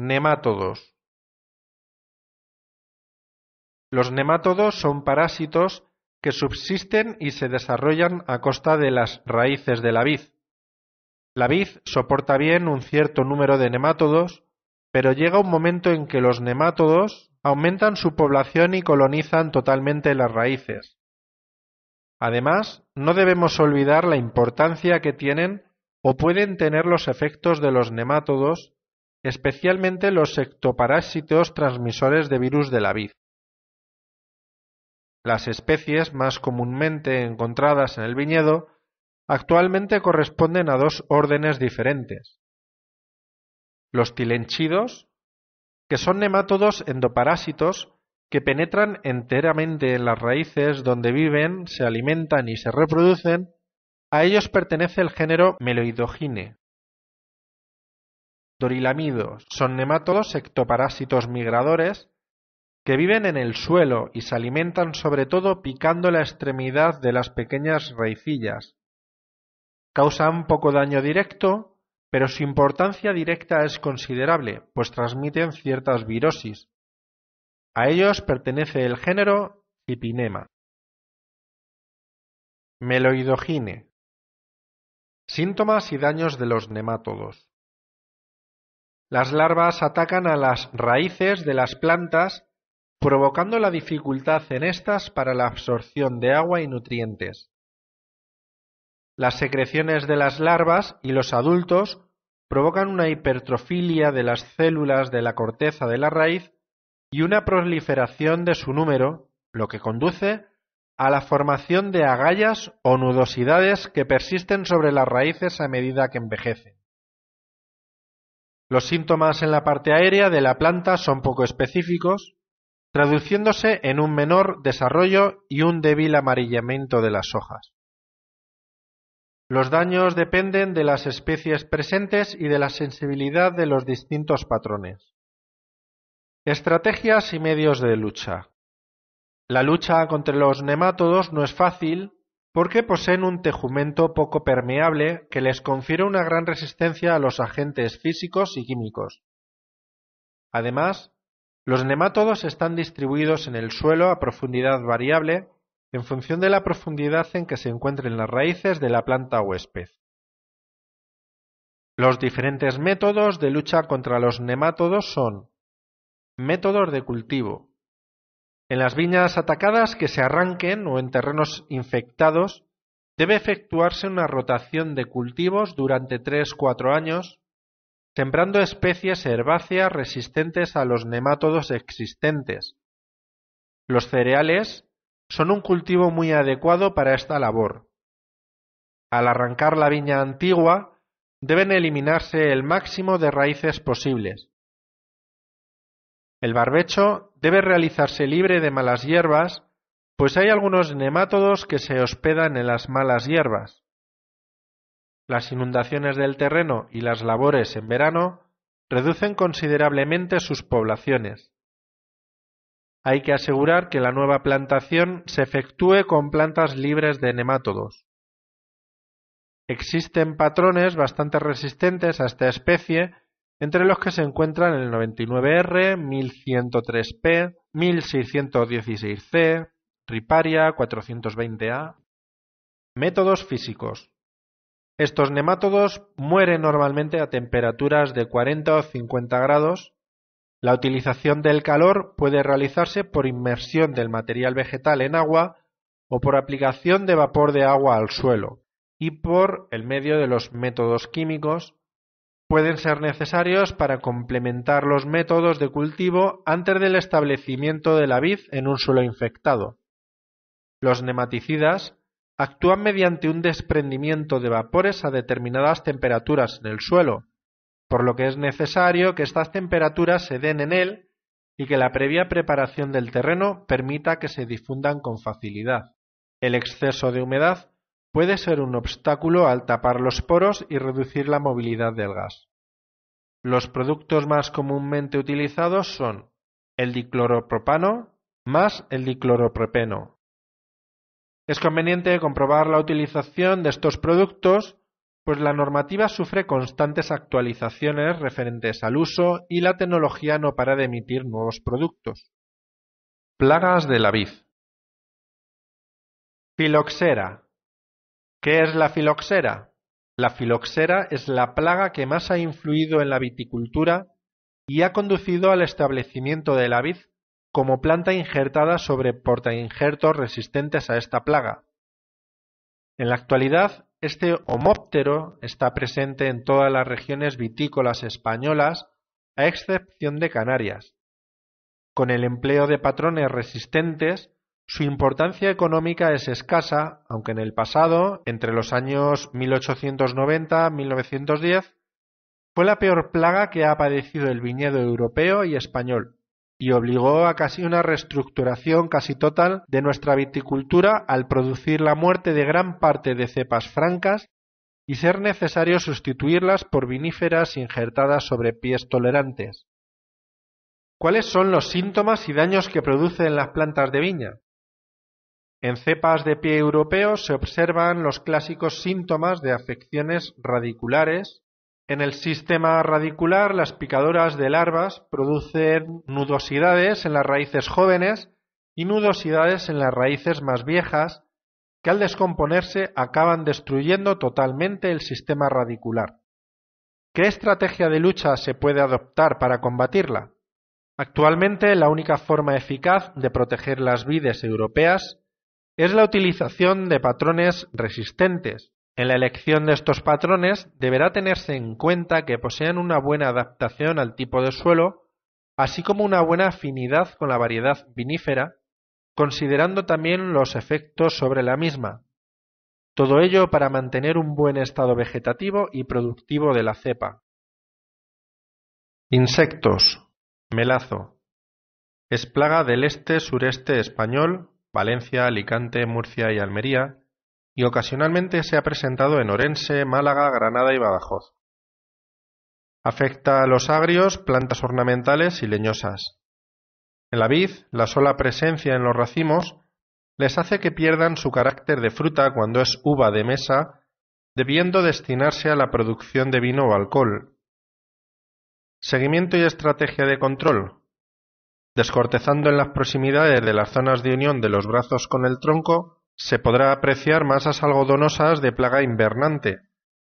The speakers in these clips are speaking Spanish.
Nemátodos. Los nemátodos son parásitos que subsisten y se desarrollan a costa de las raíces de la vid. La vid soporta bien un cierto número de nemátodos, pero llega un momento en que los nemátodos aumentan su población y colonizan totalmente las raíces. Además, no debemos olvidar la importancia que tienen o pueden tener los efectos de los nemátodos, especialmente los ectoparásitos transmisores de virus de la vid. Las especies más comúnmente encontradas en el viñedo actualmente corresponden a dos órdenes diferentes. Los tilenchidos, que son nemátodos endoparásitos que penetran enteramente en las raíces donde viven, se alimentan y se reproducen. A ellos pertenece el género Meloidogyne. Dorilamidos son nemátodos ectoparásitos migradores que viven en el suelo y se alimentan sobre todo picando la extremidad de las pequeñas raicillas. Causan poco daño directo, pero su importancia directa es considerable, pues transmiten ciertas virosis. A ellos pertenece el género Cypinema. Meloidogyne. Síntomas y daños de los nemátodos. Las larvas atacan a las raíces de las plantas, provocando la dificultad en estas para la absorción de agua y nutrientes. Las secreciones de las larvas y los adultos provocan una hipertrofilia de las células de la corteza de la raíz y una proliferación de su número, lo que conduce a la formación de agallas o nudosidades que persisten sobre las raíces a medida que envejecen. Los síntomas en la parte aérea de la planta son poco específicos, traduciéndose en un menor desarrollo y un débil amarillamiento de las hojas. Los daños dependen de las especies presentes y de la sensibilidad de los distintos patrones. Estrategias y medios de lucha. La lucha contra los nemátodos no es fácil porque poseen un tegumento poco permeable que les confiere una gran resistencia a los agentes físicos y químicos. Además, los nemátodos están distribuidos en el suelo a profundidad variable en función de la profundidad en que se encuentren las raíces de la planta huésped. Los diferentes métodos de lucha contra los nemátodos son: métodos de cultivo. En las viñas atacadas que se arranquen o en terrenos infectados, debe efectuarse una rotación de cultivos durante 3-4 años, sembrando especies herbáceas resistentes a los nemátodos existentes. Los cereales son un cultivo muy adecuado para esta labor. Al arrancar la viña antigua, deben eliminarse el máximo de raíces posibles. El barbecho debe realizarse libre de malas hierbas, pues hay algunos nemátodos que se hospedan en las malas hierbas. Las inundaciones del terreno y las labores en verano reducen considerablemente sus poblaciones. Hay que asegurar que la nueva plantación se efectúe con plantas libres de nemátodos. Existen patrones bastante resistentes a esta especie, entre los que se encuentran el 99R, 1103P, 1616C, Riparia 420A. Métodos físicos. Estos nemátodos mueren normalmente a temperaturas de 40 o 50 grados. La utilización del calor puede realizarse por inmersión del material vegetal en agua o por aplicación de vapor de agua al suelo, y por el medio de los métodos químicos. Pueden ser necesarios para complementar los métodos de cultivo antes del establecimiento de la vid en un suelo infectado. Los nematicidas actúan mediante un desprendimiento de vapores a determinadas temperaturas en el suelo, por lo que es necesario que estas temperaturas se den en él y que la previa preparación del terreno permita que se difundan con facilidad. El exceso de humedad puede ser un obstáculo al tapar los poros y reducir la movilidad del gas. Los productos más comúnmente utilizados son el dicloropropano más el dicloropropeno. Es conveniente comprobar la utilización de estos productos pues la normativa sufre constantes actualizaciones referentes al uso y la tecnología no para de emitir nuevos productos. Plagas de la vid. Filoxera. ¿Qué es la filoxera? La filoxera es la plaga que más ha influido en la viticultura y ha conducido al establecimiento de la vid como planta injertada sobre portainjertos resistentes a esta plaga. En la actualidad, este homóptero está presente en todas las regiones vitícolas españolas, a excepción de Canarias. Con el empleo de patrones resistentes, su importancia económica es escasa, aunque en el pasado, entre los años 1890 y 1910, fue la peor plaga que ha padecido el viñedo europeo y español, y obligó a casi una reestructuración casi total de nuestra viticultura al producir la muerte de gran parte de cepas francas y ser necesario sustituirlas por viníferas injertadas sobre pies tolerantes. ¿Cuáles son los síntomas y daños que producen las plantas de viña? En cepas de pie europeos se observan los clásicos síntomas de afecciones radiculares. En el sistema radicular, las picadoras de larvas producen nudosidades en las raíces jóvenes y nudosidades en las raíces más viejas, que al descomponerse acaban destruyendo totalmente el sistema radicular. ¿Qué estrategia de lucha se puede adoptar para combatirla? Actualmente, la única forma eficaz de proteger las vides europeas es la utilización de patrones resistentes. En la elección de estos patrones deberá tenerse en cuenta que posean una buena adaptación al tipo de suelo, así como una buena afinidad con la variedad vinífera, considerando también los efectos sobre la misma. Todo ello para mantener un buen estado vegetativo y productivo de la cepa. Insectos. Melazo. Es plaga del este-sureste español, Valencia, Alicante, Murcia y Almería, y ocasionalmente se ha presentado en Orense, Málaga, Granada y Badajoz. Afecta a los agrios, plantas ornamentales y leñosas. En la vid, la sola presencia en los racimos les hace que pierdan su carácter de fruta cuando es uva de mesa, debiendo destinarse a la producción de vino o alcohol. Seguimiento y estrategia de control. Descortezando en las proximidades de las zonas de unión de los brazos con el tronco, se podrá apreciar masas algodonosas de plaga invernante.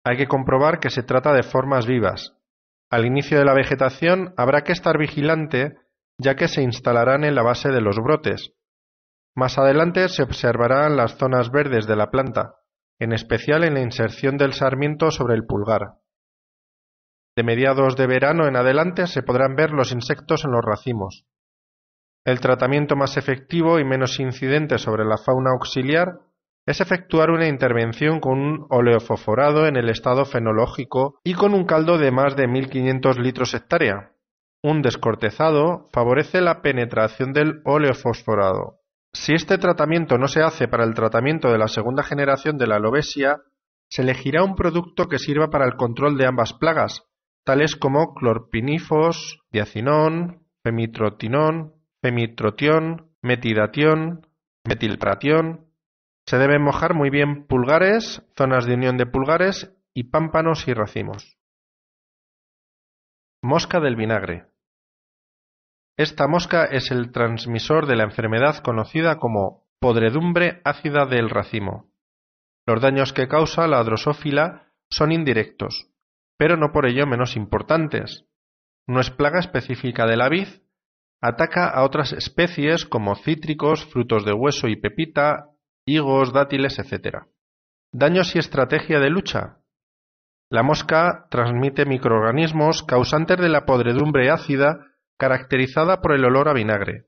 Hay que comprobar que se trata de formas vivas. Al inicio de la vegetación habrá que estar vigilante, ya que se instalarán en la base de los brotes. Más adelante se observarán las zonas verdes de la planta, en especial en la inserción del sarmiento sobre el pulgar. De mediados de verano en adelante se podrán ver los insectos en los racimos. El tratamiento más efectivo y menos incidente sobre la fauna auxiliar es efectuar una intervención con un oleofosforado en el estado fenológico y con un caldo de más de 1500 litros hectárea. Un descortezado favorece la penetración del oleofosforado. Si este tratamiento no se hace para el tratamiento de la segunda generación de la alobesia, se elegirá un producto que sirva para el control de ambas plagas, tales como clorpinifos, diacinón, femitrotinón, femitrotión, metidatión, metiltratión. Se deben mojar muy bien pulgares, zonas de unión de pulgares y pámpanos y racimos. Mosca del vinagre. Esta mosca es el transmisor de la enfermedad conocida como podredumbre ácida del racimo. Los daños que causa la drosófila son indirectos, pero no por ello menos importantes. No es plaga específica de la vid, ataca a otras especies como cítricos, frutos de hueso y pepita, higos, dátiles, etc. Daños y estrategia de lucha. La mosca transmite microorganismos causantes de la podredumbre ácida caracterizada por el olor a vinagre.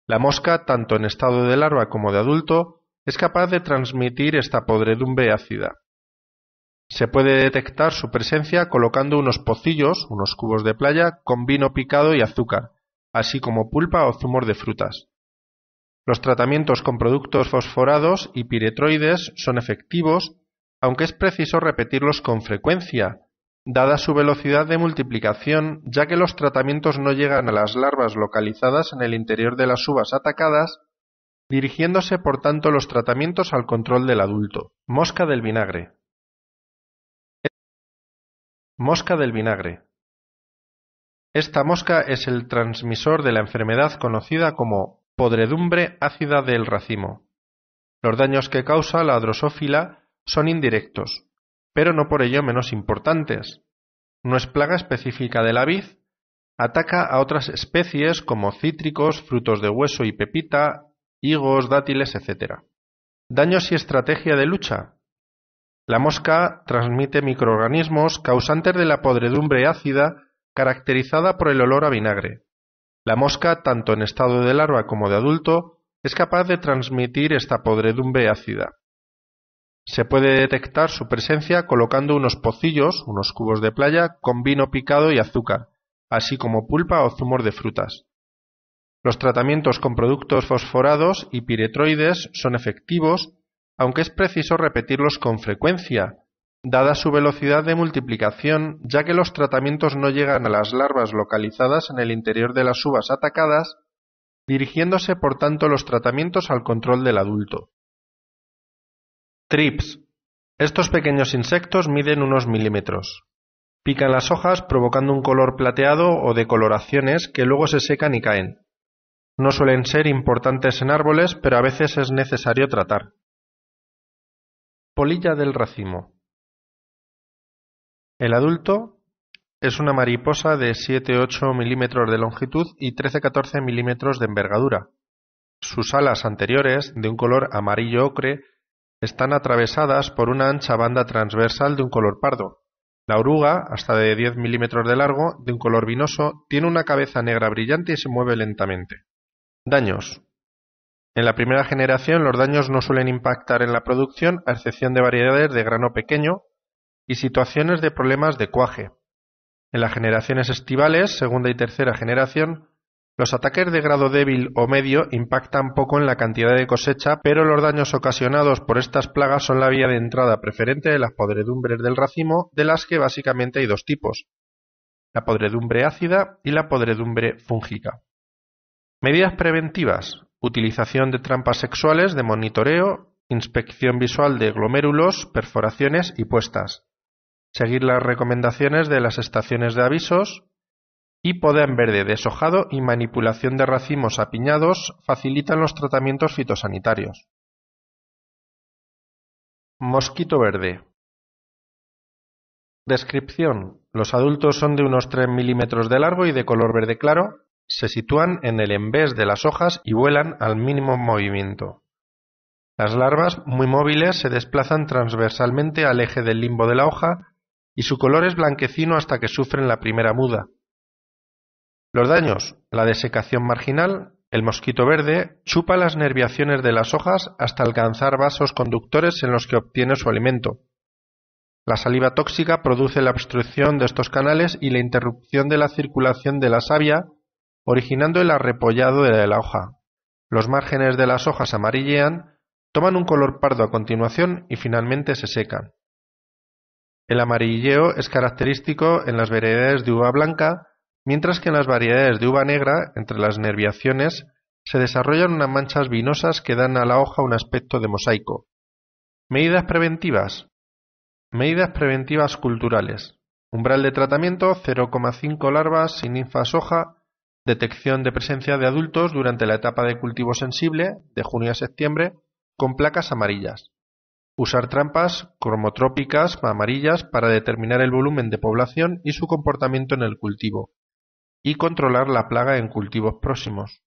La mosca, tanto en estado de larva como de adulto, es capaz de transmitir esta podredumbre ácida. Se puede detectar su presencia colocando unos pocillos, unos cubos de playa, con vino picado y azúcar, así como pulpa o zumos de frutas. Los tratamientos con productos fosforados y piretroides son efectivos, aunque es preciso repetirlos con frecuencia, dada su velocidad de multiplicación, ya que los tratamientos no llegan a las larvas localizadas en el interior de las uvas atacadas, dirigiéndose por tanto los tratamientos al control del adulto. Mosca del vinagre. Mosca del vinagre. Esta mosca es el transmisor de la enfermedad conocida como podredumbre ácida del racimo. Los daños que causa la drosófila son indirectos, pero no por ello menos importantes. No es plaga específica de la vid, ataca a otras especies como cítricos, frutos de hueso y pepita, higos, dátiles, etc. Daños y estrategia de lucha. La mosca transmite microorganismos causantes de la podredumbre ácida caracterizada por el olor a vinagre. La mosca, tanto en estado de larva como de adulto, es capaz de transmitir esta podredumbre ácida. Se puede detectar su presencia colocando unos pocillos, unos cubos de playa, con vino picado y azúcar, así como pulpa o zumos de frutas. Los tratamientos con productos fosforados y piretroides son efectivos, aunque es preciso repetirlos con frecuencia, dada su velocidad de multiplicación, ya que los tratamientos no llegan a las larvas localizadas en el interior de las uvas atacadas, dirigiéndose por tanto los tratamientos al control del adulto. Thrips. Estos pequeños insectos miden unos milímetros. Pican las hojas provocando un color plateado o decoloraciones que luego se secan y caen. No suelen ser importantes en árboles, pero a veces es necesario tratar. Polilla del racimo. El adulto es una mariposa de 7-8 milímetros de longitud y 13-14 milímetros de envergadura. Sus alas anteriores, de un color amarillo ocre, están atravesadas por una ancha banda transversal de un color pardo. La oruga, hasta de 10 milímetros de largo, de un color vinoso, tiene una cabeza negra brillante y se mueve lentamente. Daños. En la primera generación los daños no suelen impactar en la producción, a excepción de variedades de grano pequeño y situaciones de problemas de cuaje. En las generaciones estivales, segunda y tercera generación, los ataques de grado débil o medio impactan poco en la cantidad de cosecha, pero los daños ocasionados por estas plagas son la vía de entrada preferente de las podredumbres del racimo, de las que básicamente hay dos tipos: la podredumbre ácida y la podredumbre fúngica. Medidas preventivas: utilización de trampas sexuales de monitoreo, inspección visual de glomérulos, perforaciones y puestas, seguir las recomendaciones de las estaciones de avisos, y poda en verde, deshojado y manipulación de racimos apiñados facilitan los tratamientos fitosanitarios. Mosquito verde. Descripción: los adultos son de unos 3 milímetros de largo y de color verde claro, se sitúan en el envés de las hojas y vuelan al mínimo movimiento. Las larvas, muy móviles, se desplazan transversalmente al eje del limbo de la hoja y su color es blanquecino hasta que sufren la primera muda. Los daños: la desecación marginal. El mosquito verde chupa las nerviaciones de las hojas hasta alcanzar vasos conductores en los que obtiene su alimento. La saliva tóxica produce la obstrucción de estos canales y la interrupción de la circulación de la savia, originando el arrepollado de la hoja. Los márgenes de las hojas amarillean, toman un color pardo a continuación y finalmente se secan. El amarilleo es característico en las variedades de uva blanca, mientras que en las variedades de uva negra, entre las nerviaciones, se desarrollan unas manchas vinosas que dan a la hoja un aspecto de mosaico. Medidas preventivas. Medidas preventivas culturales. Umbral de tratamiento: 0,5 larvas sin ninfas hoja. Detección de presencia de adultos durante la etapa de cultivo sensible, de junio a septiembre, con placas amarillas. Usar trampas cromotrópicas amarillas para determinar el volumen de población y su comportamiento en el cultivo, y controlar la plaga en cultivos próximos.